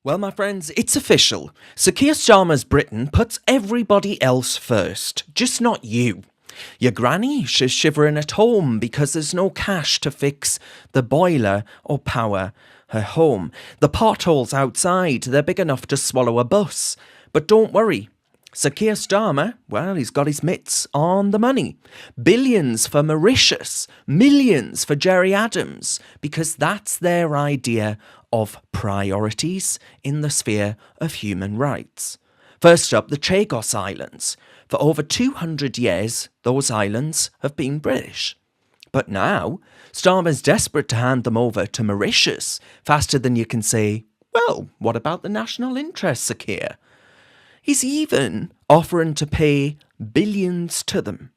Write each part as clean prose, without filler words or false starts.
Well, my friends, it's official. Sir Keir Starmer's Britain puts everybody else first, just not you. Your granny, she's shivering at home because there's no cash to fix the boiler or power her home. The potholes outside, they're big enough to swallow a bus. But don't worry. Sir Keir Starmer, well, he's got his mitts on the money. Billions for Mauritius, millions for Gerry Adams, because that's their idea of priorities in the sphere of human rights. First up, the Chagos Islands. For over 200 years, those islands have been British. But now, Starmer's desperate to hand them over to Mauritius faster than you can say, well, what about the national interest, Sir Keir? He's even offering to pay billions to them.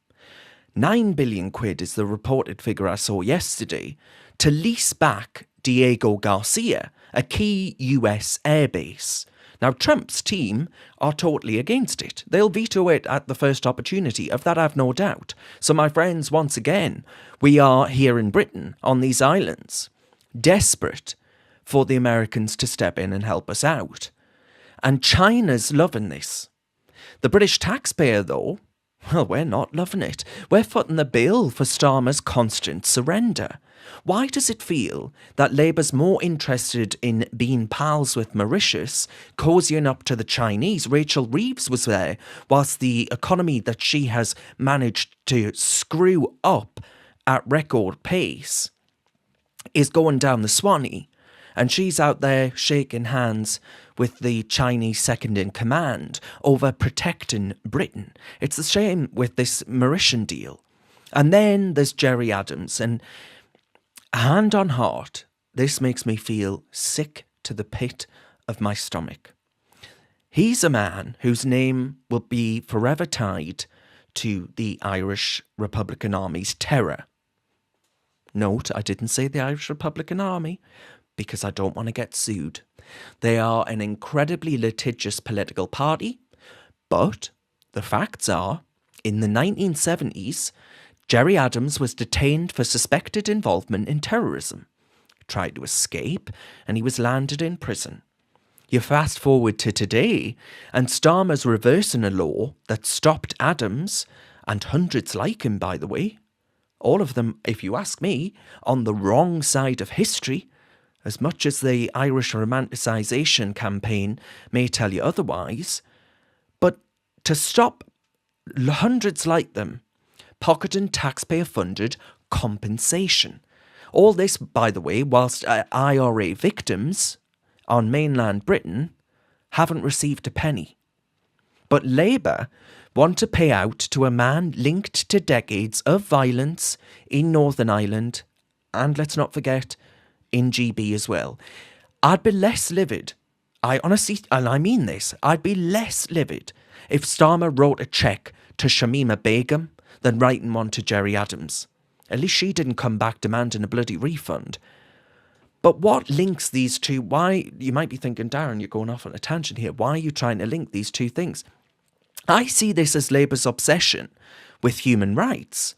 9 billion quid is the reported figure I saw yesterday to lease back Diego Garcia, a key US airbase. Now, Trump's team are totally against it. They'll veto it at the first opportunity, of that I've no doubt. So, my friends, once again, we are here in Britain on these islands, desperate for the Americans to step in and help us out. And China's loving this. The British taxpayer, though, well, we're not loving it. We're footing the bill for Starmer's constant surrender. Why does it feel that Labour's more interested in being pals with Mauritius, cozying up to the Chinese? Rachel Reeves was there, whilst the economy that she has managed to screw up at record pace is going down the Swanee. And she's out there shaking hands with the Chinese second in command over protecting Britain. It's the same with this Mauritian deal. And then there's Gerry Adams. And hand on heart, this makes me feel sick to the pit of my stomach. He's a man whose name will be forever tied to the Irish Republican Army's terror. Note, I didn't say the Irish Republican Army, because I don't want to get sued. They are an incredibly litigious political party, but the facts are, in the 1970s, Gerry Adams was detained for suspected involvement in terrorism, tried to escape, and he was landed in prison. You fast forward to today, and Starmer's reversing a law that stopped Adams, and hundreds like him, by the way, all of them, if you ask me, on the wrong side of history, as much as the Irish romanticisation campaign may tell you otherwise. But to stop hundreds like them pocketing taxpayer-funded compensation. All this, by the way, whilst IRA victims on mainland Britain haven't received a penny. But Labour want to pay out to a man linked to decades of violence in Northern Ireland, and let's not forget, in GB as well. I'd be less livid. I honestly, and I mean this, I'd be less livid if Starmer wrote a cheque to Shamima Begum than writing one to Gerry Adams. At least she didn't come back demanding a bloody refund. But what links these two? Why, you might be thinking, Darren, you're going off on a tangent here. Why are you trying to link these two things? I see this as Labour's obsession with human rights,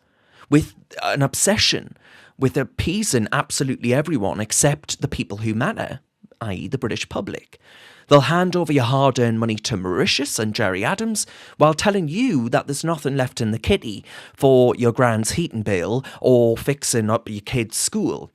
with an obsession with appeasing absolutely everyone except the people who matter, i.e. the British public. They'll hand over your hard-earned money to Mauritius and Gerry Adams while telling you that there's nothing left in the kitty for your grand's heating bill or fixing up your kid's school.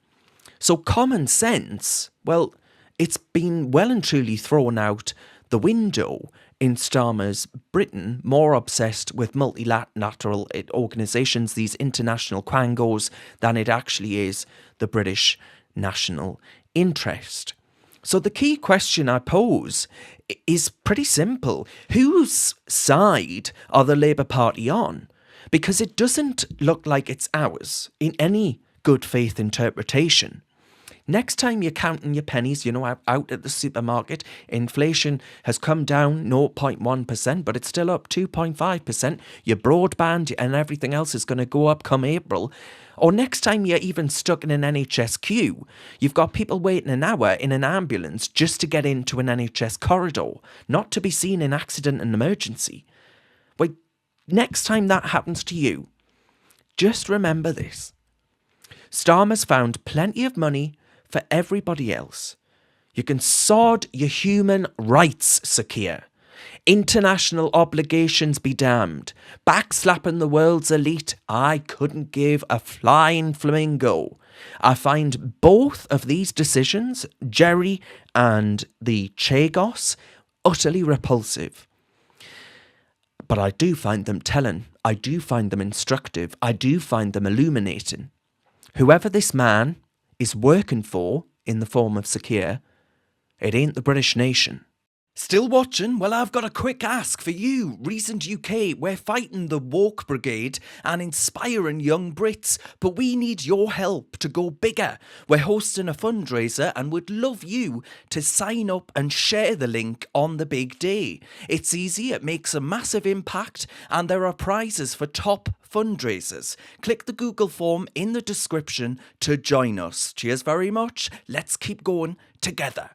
So common sense, well, it's been well and truly thrown out the window in Starmer's Britain, more obsessed with multilateral organisations, these international quangos, than it actually is the British national interest. So the key question I pose is pretty simple. Whose side are the Labour Party on? Because it doesn't look like it's ours in any good faith interpretation. Next time you're counting your pennies, out at the supermarket, inflation has come down 0.1%, but it's still up 2.5%. Your broadband and everything else is going to go up come April. Or next time you're even stuck in an NHS queue, you've got people waiting an hour in an ambulance just to get into an NHS corridor, not to be seen in accident and emergency. Wait, next time that happens to you, just remember this. Starmer's found plenty of money for everybody else. You can sod your human rights, Sakir. International obligations be damned. Backslapping the world's elite, I couldn't give a flying flamingo. I find both of these decisions, Gerry and the Chagos, utterly repulsive. But I do find them telling. I do find them instructive. I do find them illuminating. Whoever this man is working for in the form of Sakir, it ain't the British nation. Still watching? Well, I've got a quick ask for you. Recent UK, we're fighting the woke brigade and inspiring young Brits, but we need your help to go bigger. We're hosting a fundraiser and would love you to sign up and share the link on the big day. It's easy, it makes a massive impact, and there are prizes for top fundraisers. Click the Google form in the description to join us. Cheers very much. Let's keep going together.